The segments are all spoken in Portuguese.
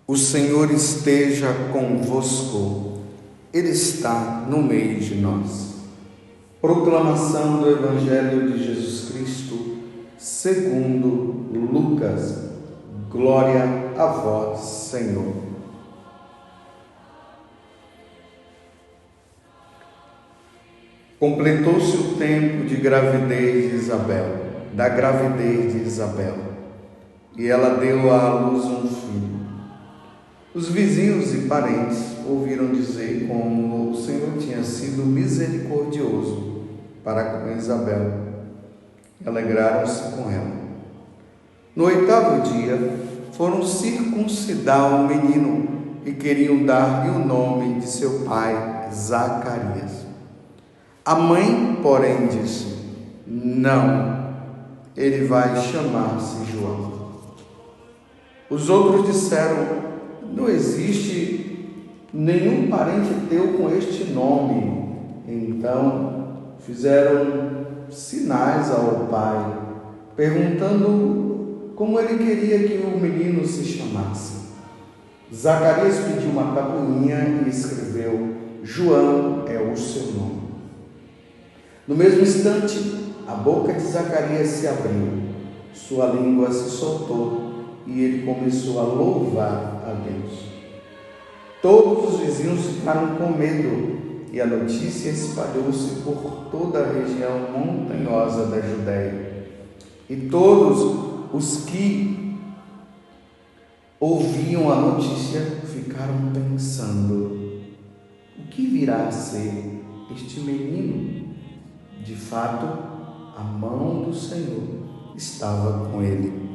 O Senhor esteja convosco, Ele está no meio de nós. Proclamação do Evangelho de Jesus Cristo, segundo Lucas. Glória a vós, Senhor. Completou-se o tempo de gravidez de Isabel, e ela deu à luz um filho. Os vizinhos e parentes ouviram dizer como o Senhor tinha sido misericordioso para com Isabel. Alegraram-se com ela. No 8º dia, foram circuncidar o menino e queriam dar-lhe o nome de seu pai, Zacarias. A mãe, porém, disse: não, ele vai chamar-se João. Os outros disseram: não existe nenhum parente teu com este nome. Então fizeram sinais ao pai, perguntando como ele queria que o menino se chamasse. Zacarias pediu uma tabuinha e escreveu: João é o seu nome. No mesmo instante, a boca de Zacarias se abriu, sua língua se soltou e ele começou a louvar a Deus. Todos os vizinhos ficaram com medo e a notícia espalhou-se por toda a região montanhosa da Judéia. E todos os que ouviam a notícia ficaram pensando: o que virá a ser este menino? De fato, a mão do Senhor estava com ele.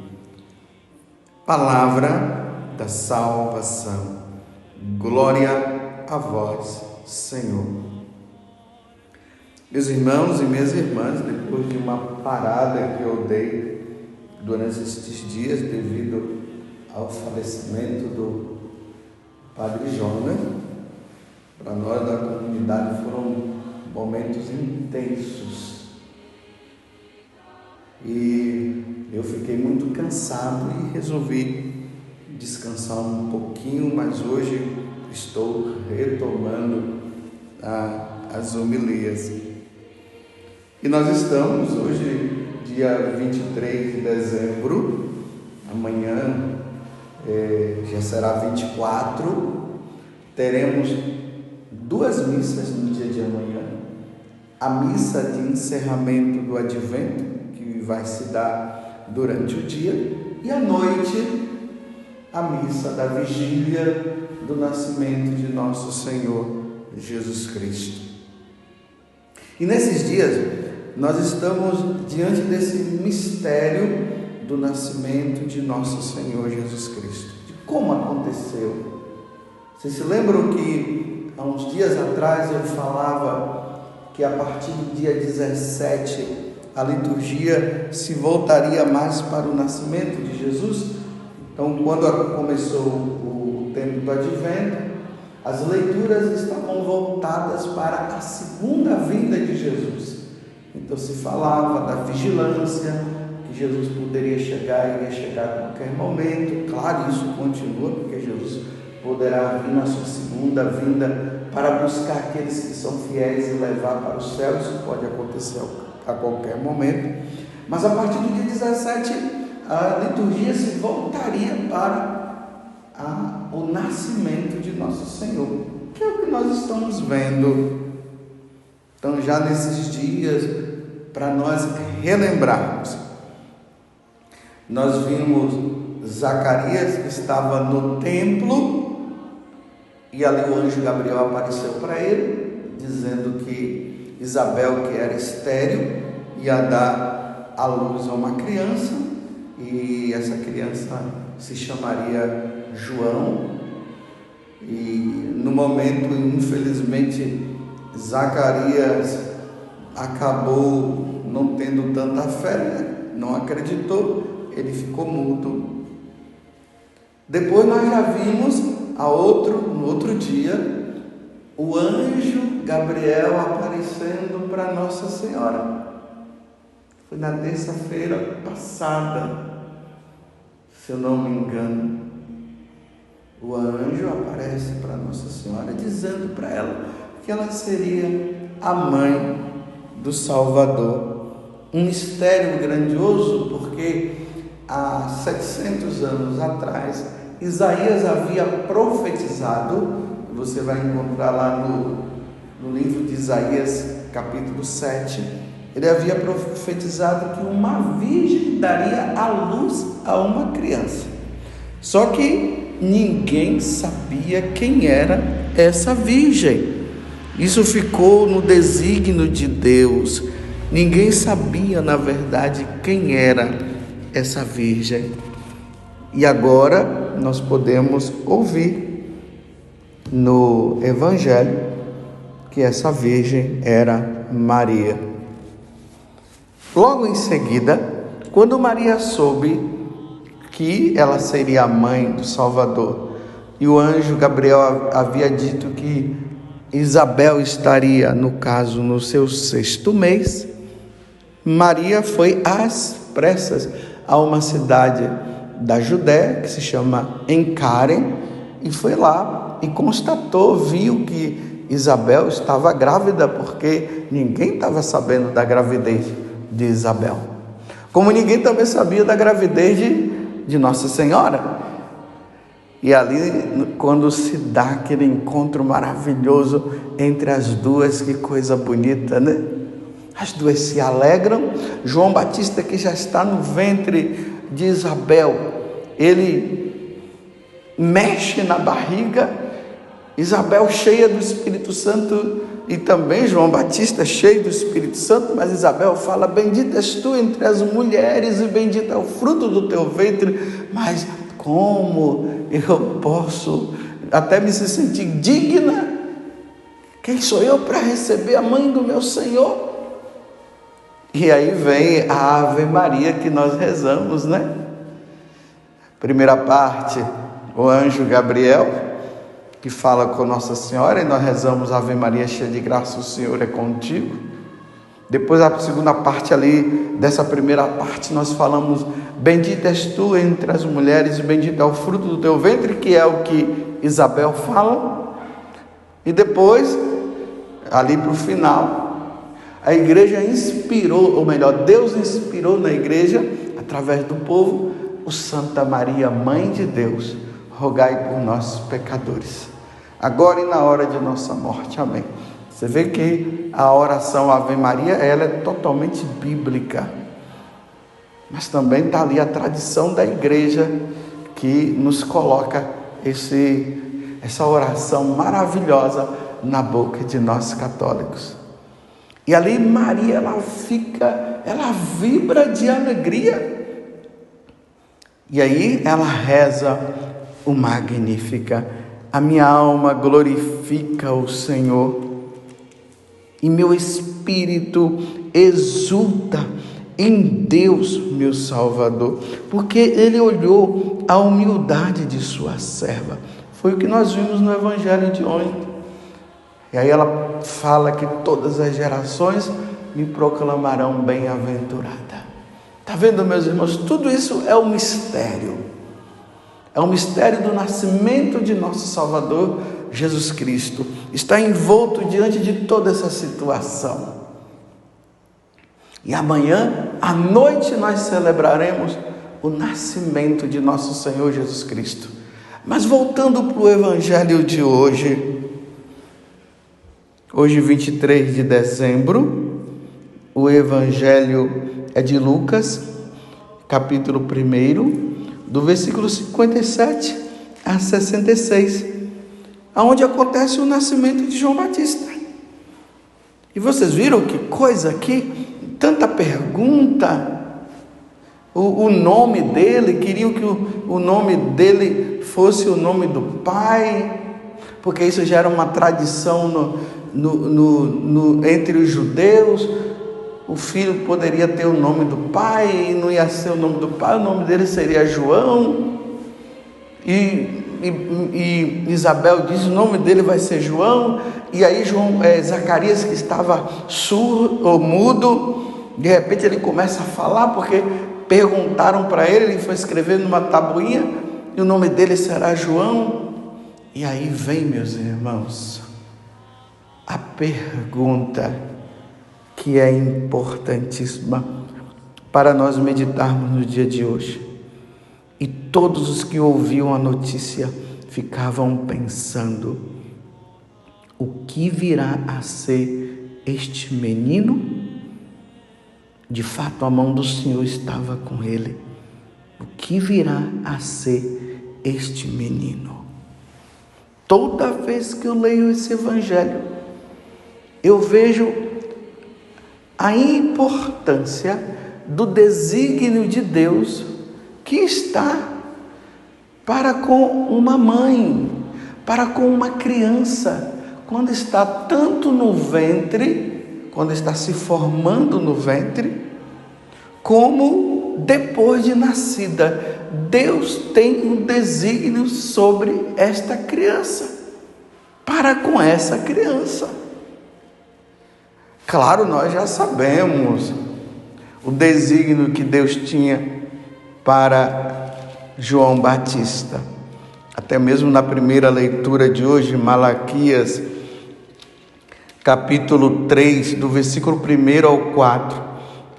Palavra da salvação. Glória a vós, Senhor. Meus irmãos e minhas irmãs, depois de uma parada que eu dei durante estes dias devido ao falecimento do Padre Jonas, para nós da comunidade foram momentos intensos. E eu fiquei muito cansado e resolvi descansar um pouquinho, mas hoje estou retomando as homilias. E nós estamos hoje, dia 23 de dezembro, amanhã já será 24, teremos 2 missas no dia de amanhã. A missa de encerramento do Advento, que vai se dar durante o dia, e à noite a missa da vigília do nascimento de nosso Senhor Jesus Cristo. E nesses dias nós estamos diante desse mistério do nascimento de nosso Senhor Jesus Cristo, de como aconteceu. Vocês se lembram que há uns dias atrás eu falava que a partir do dia 17 a liturgia se voltaria mais para o nascimento de Jesus? Então, quando começou o tempo do Advento, as leituras estavam voltadas para a segunda vinda de Jesus. Então se falava da vigilância, que Jesus poderia chegar, iria chegar a qualquer momento. Claro, isso continua, porque Jesus poderá vir na sua segunda vinda para buscar aqueles que são fiéis e levar para o céu. Isso pode acontecer a qualquer momento. Mas a partir do dia 17, a liturgia se voltaria para o nascimento de nosso Senhor, que é o que nós estamos vendo. Então, já nesses dias, para nós relembrarmos, nós vimos Zacarias que estava no templo e ali o anjo Gabriel apareceu para ele, dizendo que Isabel, que era estéril, ia dar à luz a uma criança, e essa criança se chamaria João. E no momento, infelizmente, Zacarias acabou não tendo tanta fé, não acreditou, ele ficou mudo. Depois nós já vimos no outro dia, o anjo Gabriel aparecendo para Nossa Senhora. Foi na terça-feira passada, se eu não me engano. O Nossa Senhora, dizendo para ela que ela seria a mãe do Salvador. Um mistério grandioso, porque há 700 anos atrás, Isaías havia profetizado, você vai encontrar lá no livro de Isaías, capítulo 7, ele havia profetizado que uma virgem daria à luz a uma criança. Só que ninguém sabia quem era essa virgem. Isso ficou no desígnio de Deus. Ninguém sabia, na verdade, quem era essa virgem. E agora nós podemos ouvir no Evangelho que essa virgem era Maria. Logo em seguida, quando Maria soube que ela seria a mãe do Salvador, e o anjo Gabriel havia dito que Isabel estaria, no caso, no seu 6º mês, Maria foi às pressas a uma cidade da Judéia, que se chama Encárem, e foi lá e constatou, viu que Isabel estava grávida, porque ninguém estava sabendo da gravidez de Isabel, como ninguém também sabia da gravidez de Nossa Senhora. E ali, quando se dá aquele encontro maravilhoso entre as duas, que coisa bonita, né? As duas se alegram. João Batista, que já está no ventre de Isabel, ele mexe na barriga. Isabel cheia do Espírito Santo, e também João Batista cheio do Espírito Santo, mas Isabel fala: bendita és tu entre as mulheres e bendito é o fruto do teu ventre. Mas como eu posso até me sentir digna? Quem sou eu para receber a mãe do meu Senhor? E aí vem a Ave Maria que nós rezamos, né? Primeira parte, o anjo Gabriel, que fala com Nossa Senhora, e nós rezamos Ave Maria cheia de graça, o Senhor é contigo. Depois a segunda parte ali, dessa primeira parte, nós falamos: bendita és tu entre as mulheres e bendito é o fruto do teu ventre, que é o que Isabel fala. E depois, ali para o final, a igreja inspirou, ou melhor, Deus inspirou na igreja, através do povo, o Santa Maria, Mãe de Deus, rogai por nós pecadores, agora e na hora de nossa morte. Amém. Você vê que a oração Ave Maria, ela é totalmente bíblica, mas também está ali a tradição da igreja, que nos coloca essa oração maravilhosa na boca de nós católicos. E ali Maria, ela vibra de alegria. E aí ela reza o Magnífica: a minha alma glorifica o Senhor, e meu espírito exulta em Deus, meu Salvador, porque Ele olhou a humildade de sua serva. Foi o que nós vimos no Evangelho de ontem. E aí ela fala que todas as gerações me proclamarão bem-aventurada. Está vendo, meus irmãos? Tudo isso é um mistério. É um mistério do nascimento de nosso Salvador, Jesus Cristo. Está envolto diante de toda essa situação. E amanhã, à noite, nós celebraremos o nascimento de nosso Senhor Jesus Cristo. Mas voltando para o Evangelho de hoje, 23 de dezembro, o Evangelho é de Lucas, capítulo 1, do versículo 57 a 66, onde acontece o nascimento de João Batista. E vocês viram que coisa aqui? Tanta pergunta. O nome dele, queriam que o nome dele fosse o nome do pai, porque isso já era uma tradição entre os judeus. O filho poderia ter o nome do pai, e não ia ser o nome do pai, o nome dele seria João. E Isabel diz: o nome dele vai ser João. E aí Zacarias, que estava surdo ou mudo, de repente ele começa a falar, porque perguntaram para ele, ele foi escrever numa tabuinha, e o nome dele será João. E aí vem, meus irmãos, a pergunta que é importantíssima para nós meditarmos no dia de hoje. E todos os que ouviam a notícia ficavam pensando: o que virá a ser este menino? De fato, a mão do Senhor estava com ele. O que virá a ser este menino? Toda vez que eu leio esse evangelho, eu vejo a importância do desígnio de Deus que está para com uma mãe, para com uma criança, quando está tanto no ventre, quando está se formando no ventre, como depois de nascida. Deus tem um desígnio sobre esta criança, para com essa criança. Claro, nós já sabemos o desígnio que Deus tinha para João Batista. Até mesmo na primeira leitura de hoje, Malaquias, capítulo 3, do versículo 1 ao 4,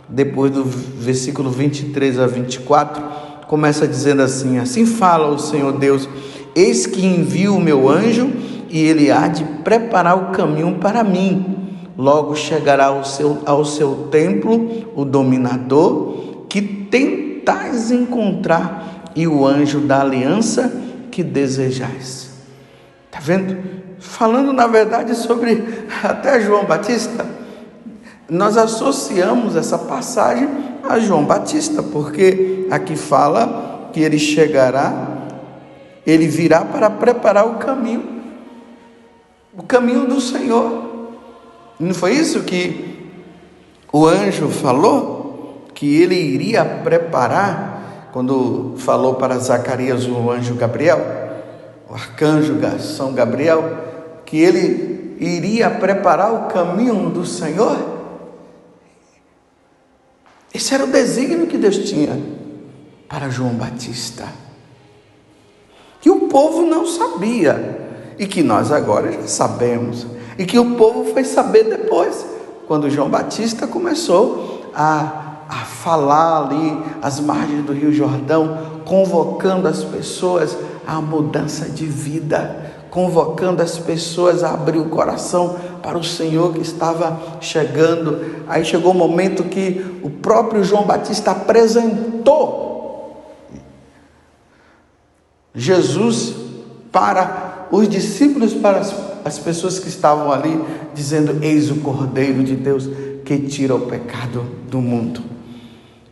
depois do versículo 23 a 24, começa dizendo assim: assim fala o Senhor Deus, eis que envio o meu anjo, e ele há de preparar o caminho para mim. Logo chegará ao seu templo o dominador que tentais encontrar, e o anjo da aliança que desejais. Está vendo? Falando na verdade sobre até João Batista, nós associamos essa passagem a João Batista, porque aqui fala que ele chegará, ele virá para preparar o caminho do Senhor. Não foi isso que o anjo falou? Que ele iria preparar, quando falou para Zacarias o anjo Gabriel, o arcanjo São Gabriel, que ele iria preparar o caminho do Senhor. Esse era o desígnio que Deus tinha para João Batista, que o povo não sabia, e que nós agora já sabemos, e que o povo foi saber depois, quando João Batista começou a falar ali às margens do Rio Jordão, convocando as pessoas à mudança de vida, convocando as pessoas a abrir o coração para o Senhor que estava chegando. Aí chegou o momento que o próprio João Batista apresentou Jesus para os discípulos, para as pessoas que estavam ali, dizendo: eis o Cordeiro de Deus que tira o pecado do mundo.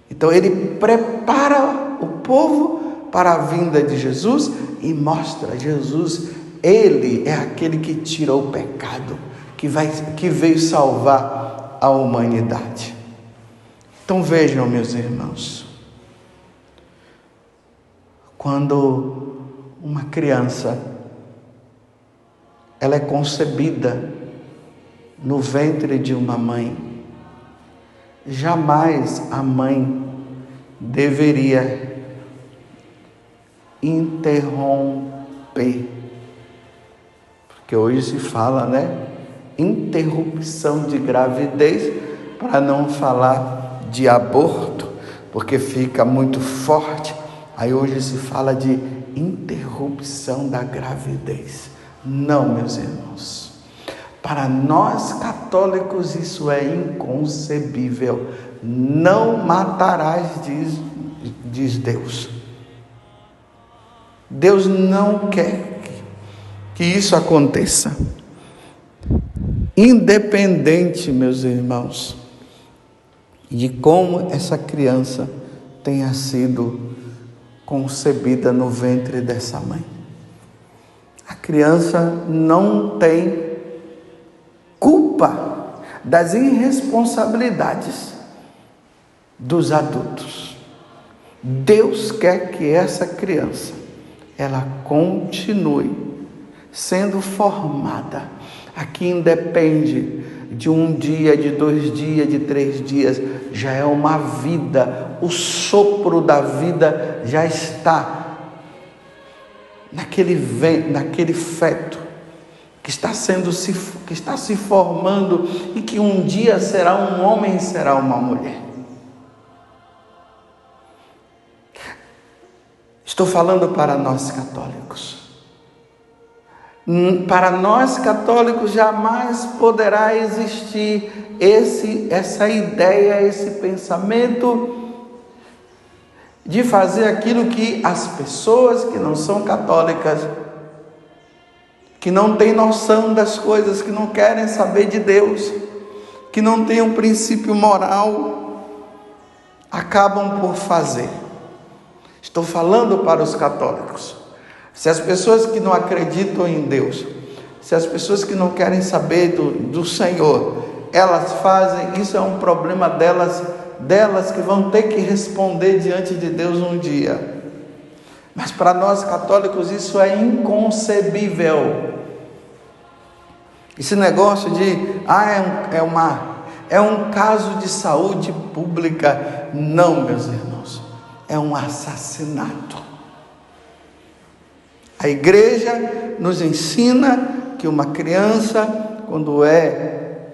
Então ele prepara o povo para a vinda de Jesus e mostra: Jesus, ele é aquele que tira o pecado, que veio salvar a humanidade. Então vejam, meus irmãos, quando uma criança ela é concebida no ventre de uma mãe, jamais a mãe deveria interromper, porque hoje se fala, interrupção de gravidez, para não falar de aborto, porque fica muito forte. Aí hoje se fala de interrupção da gravidez. Não, meus irmãos, para nós católicos isso é inconcebível. Não matarás, diz Deus. Deus não quer que isso aconteça. Independente, meus irmãos, de como essa criança tenha sido concebida no ventre dessa mãe, a criança não tem culpa das irresponsabilidades dos adultos. Deus quer que essa criança ela continue sendo formada. Aqui independe de um dia, de 2 dias, de 3 dias, já é uma vida. O sopro da vida já está naquele feto que está se formando e que um dia será um homem e será uma mulher. Estou falando para nós católicos. Para nós católicos jamais poderá existir essa ideia, esse pensamento de fazer aquilo que as pessoas que não são católicas, que não têm noção das coisas, que não querem saber de Deus, que não têm um princípio moral, acabam por fazer. Estou falando para os católicos. Se as pessoas que não acreditam em Deus, se as pessoas que não querem saber do Senhor, elas fazem, isso é um problema delas que vão ter que responder diante de Deus um dia. Mas para nós católicos isso é inconcebível. Esse negócio de é um caso de saúde pública. Não, meus irmãos, é um assassinato. A igreja nos ensina que uma criança, quando é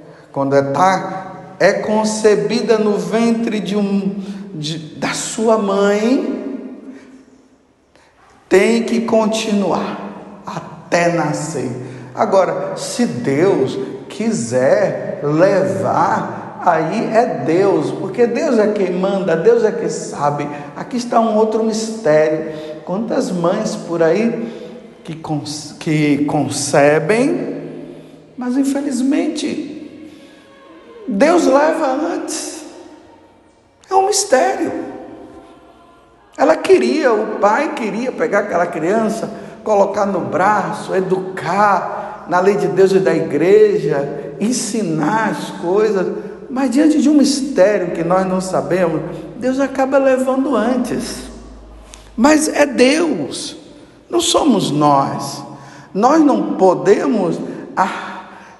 concebida no ventre da sua mãe, tem que continuar até nascer. Agora, se Deus quiser levar, aí é Deus, porque Deus é quem manda, Deus é quem sabe. Aqui está um outro mistério. Quantas mães por aí que concebem, mas infelizmente Deus leva antes. É um mistério. O pai queria pegar aquela criança, colocar no braço, educar na lei de Deus e da igreja, ensinar as coisas, mas diante de um mistério que nós não sabemos, Deus acaba levando antes. Mas é Deus, não somos nós. Nós não podemos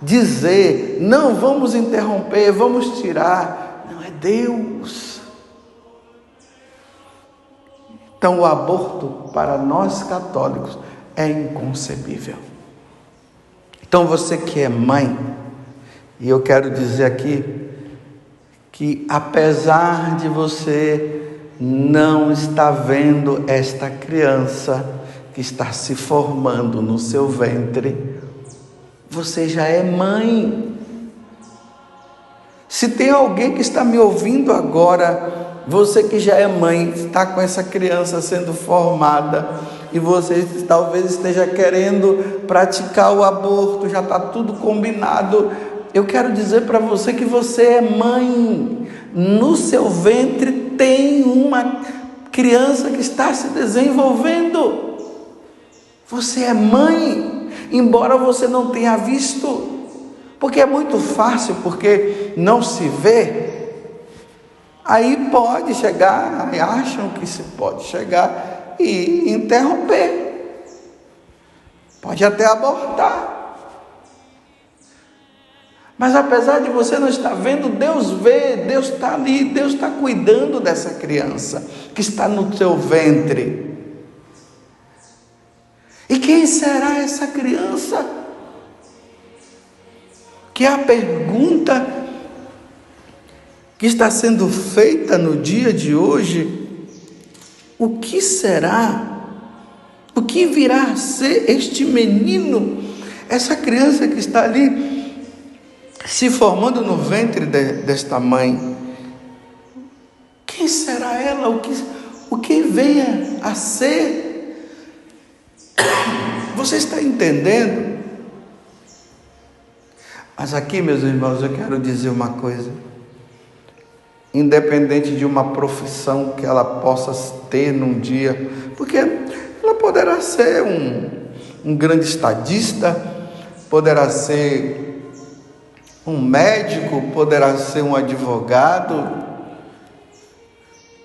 dizer, não, vamos interromper, vamos tirar. Não, é Deus. Então o aborto para nós católicos é inconcebível. Então você que é mãe, e eu quero dizer aqui que apesar de você não estar vendo esta criança que está se formando no seu ventre, você já é mãe. Se tem alguém que está me ouvindo agora, você que já é mãe, está com essa criança sendo formada, e você talvez esteja querendo praticar o aborto, já está tudo combinado, eu quero dizer para você que você é mãe. No seu ventre tem uma criança que está se desenvolvendo. Você é mãe, embora você não tenha visto, porque é muito fácil, porque não se vê. Aí pode chegar, aí acham que se pode chegar e interromper, pode até abortar. Mas apesar de você não estar vendo, Deus vê, Deus está ali, Deus está cuidando dessa criança que está no seu ventre. E quem será essa criança? Que é a pergunta que está sendo feita no dia de hoje. O que será? O que virá a ser este menino? Essa criança que está ali se formando no ventre desta mãe. Quem será ela? O que venha a ser? Você está entendendo? Mas aqui, meus irmãos, eu quero dizer uma coisa. Independente de uma profissão que ela possa ter num dia, porque ela poderá ser um grande estadista, poderá ser um médico, poderá ser um advogado,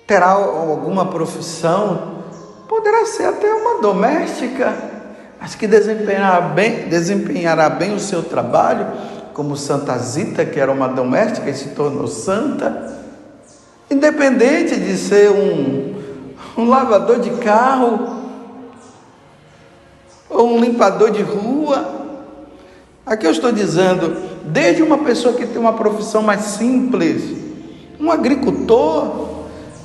terá alguma profissão, poderá ser até uma doméstica, mas que desempenhará bem o seu trabalho, como Santa Zita, que era uma doméstica e se tornou santa, independente de ser um lavador de carro, ou um limpador de rua. Aqui eu estou dizendo, desde uma pessoa que tem uma profissão mais simples, um agricultor,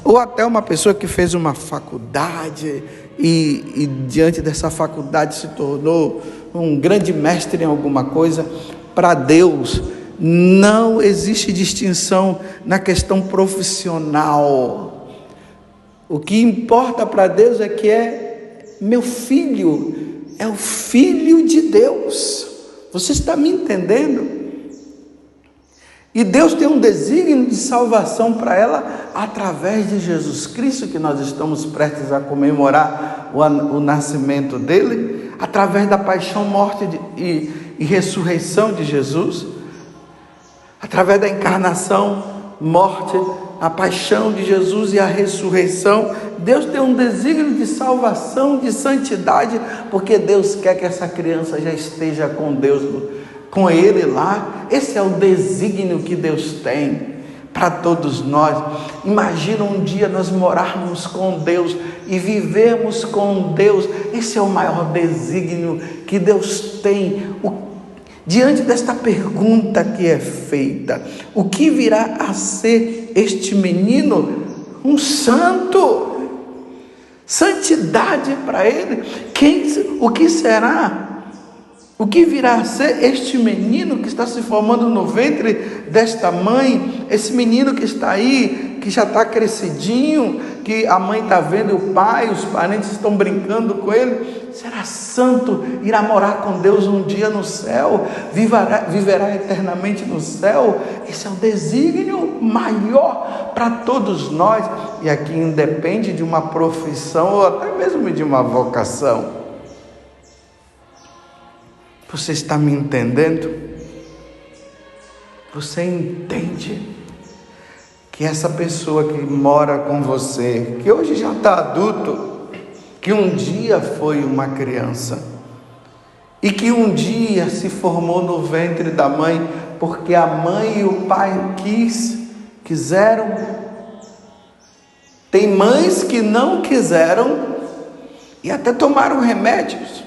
ou até uma pessoa que fez uma faculdade e diante dessa faculdade se tornou um grande mestre em alguma coisa. Para Deus não existe distinção na questão profissional. O que importa para Deus é que meu filho, é o Filho de Deus. Você está me entendendo? E Deus tem um desígnio de salvação para ela através de Jesus Cristo, que nós estamos prestes a comemorar o nascimento dele, através da paixão, morte e ressurreição de Jesus, através da encarnação, morte, a paixão de Jesus e a ressurreição. Deus tem um desígnio de salvação, de santidade, porque Deus quer que essa criança já esteja com Deus, com Ele lá. Esse é o desígnio que Deus tem para todos nós. Imagina um dia nós morarmos com Deus e vivermos com Deus. Esse é o maior desígnio que Deus tem. Diante desta pergunta que é feita, o que virá a ser este menino? Um santo. Santidade para ele. O que será? O que virá a ser este menino que está se formando no ventre desta mãe? Esse menino que está aí, que já está crescidinho, que a mãe está vendo, o pai, os parentes estão brincando com ele. Será santo, irá morar com Deus um dia no céu, viverá eternamente no céu. Esse é o desígnio maior para todos nós. E aqui independe de uma profissão ou até mesmo de uma vocação. Você está me entendendo? Você entende que essa pessoa que mora com você, que hoje já está adulto, que um dia foi uma criança e que um dia se formou no ventre da mãe, porque a mãe e o pai quiseram. Tem mães que não quiseram e até tomaram remédios,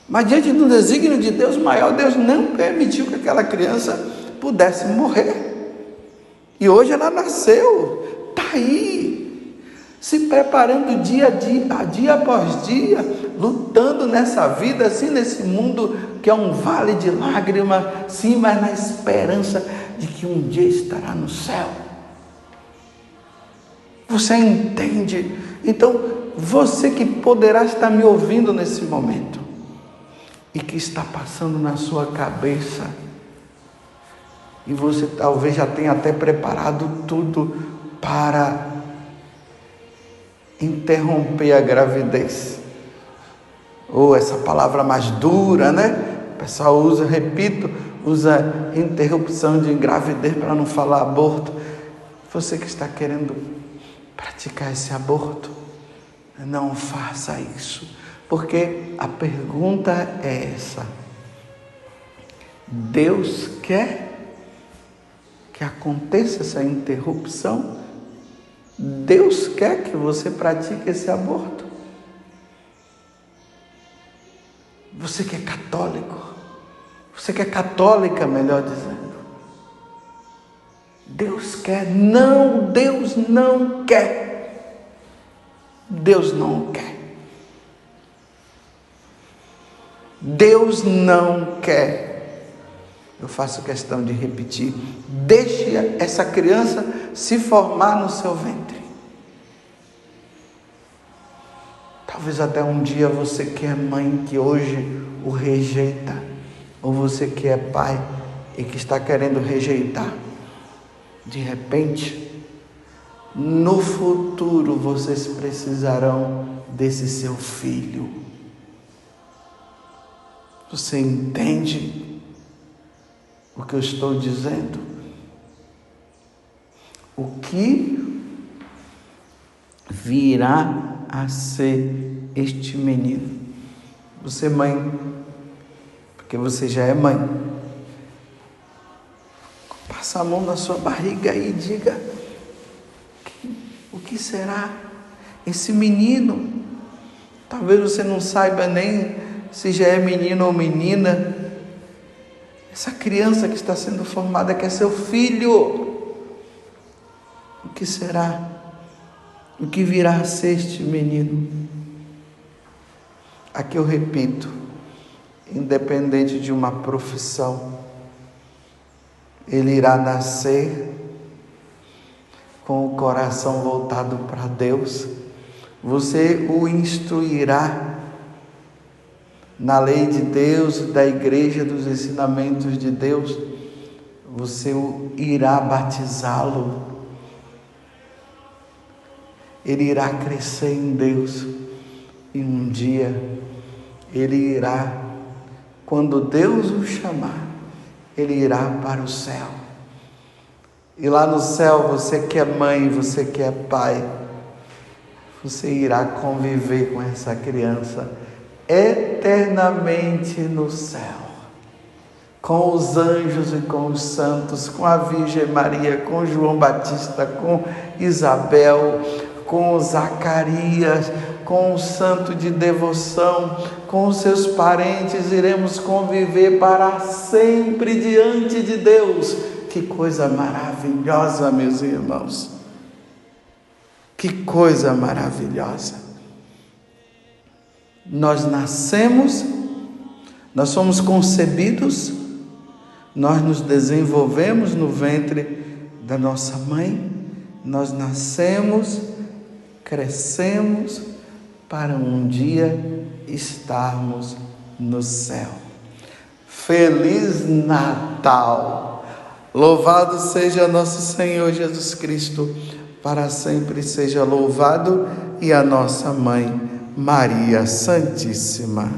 mas diante do desígnio de Deus maior, Deus não permitiu que aquela criança pudesse morrer. E hoje ela nasceu, está aí, se preparando dia após dia, lutando nessa vida, assim, nesse mundo que é um vale de lágrimas, sim, mas na esperança de que um dia estará no céu. Você entende? Então, você que poderá estar me ouvindo nesse momento, e que está passando na sua cabeça, e você talvez já tenha até preparado tudo para interromper a gravidez, ou essa palavra mais dura, né? O pessoal usa interrupção de gravidez para não falar aborto. Você que está querendo praticar esse aborto, não faça isso. Porque a pergunta é essa: Deus quer que aconteça essa interrupção? Deus quer que você pratique esse aborto? Você que é católico, você que é católica, melhor dizendo, Deus quer? Não, Deus não quer. Deus não quer. Deus não quer. Eu faço questão de repetir: deixe essa criança se formar no seu ventre. Talvez até um dia você que é mãe, que hoje o rejeita, ou você que é pai e que está querendo rejeitar, de repente, no futuro vocês precisarão desse seu filho. Você entende o que eu estou dizendo? O que virá a ser este menino? Você, mãe, porque você já é mãe, passa a mão na sua barriga e diga: o que será esse menino? Talvez você não saiba nem se já é menino ou menina, essa criança que está sendo formada, que é seu filho, o que será? O que virá a ser este menino? Aqui eu repito, independente de uma profissão, ele irá nascer com o coração voltado para Deus. Você o instruirá na lei de Deus, da igreja, dos ensinamentos de Deus. Você o irá batizá-lo. Ele irá crescer em Deus. E um dia ele irá, quando Deus o chamar, ele irá para o céu. E lá no céu, você que é mãe, você que é pai, você irá conviver com essa criança eternamente no céu, com os anjos e com os santos, com a Virgem Maria, com João Batista, com Isabel, com Zacarias, com o santo de devoção, com os seus parentes. Iremos conviver para sempre diante de Deus. Que coisa maravilhosa, meus irmãos! Que coisa maravilhosa! Nós nascemos, nós somos concebidos, nós nos desenvolvemos no ventre da nossa mãe, nós nascemos, crescemos para um dia estarmos no céu. Feliz Natal! Louvado seja nosso Senhor Jesus Cristo, para sempre seja louvado, e a nossa mãe Maria Santíssima.